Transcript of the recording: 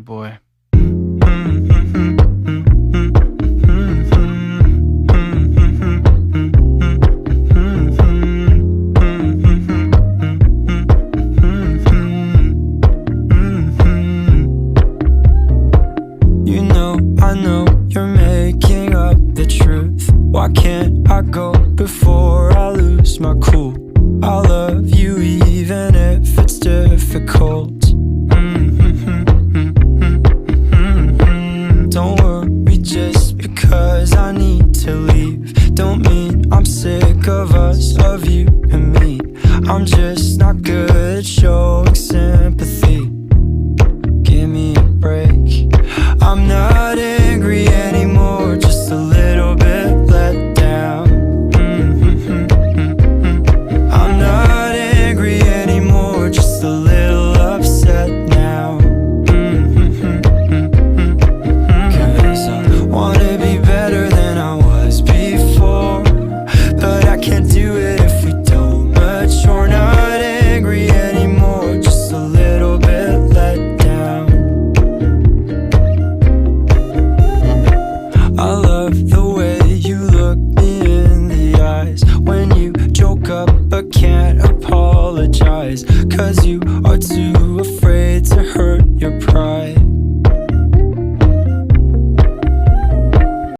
Oh boy. You know, I know you're making up the truth. Why can't I go before I lose my cool? I love you even if it's difficult. Don't worry just because I need to leave. Don't mean I'm sick of us, of you and me. I'm just not good at showing sympathy. Give me a break. I'm not angry anymore, just a little bit let down. I'm not angry anymore, just a little upset now. Cause I wanna be better than I was before, but I can't do it if we don't mature. Not angry anymore, just a little bit let down. I love the way you look me in the eyes when you joke up but can't apologize, cause you are too afraid to hurt your pride.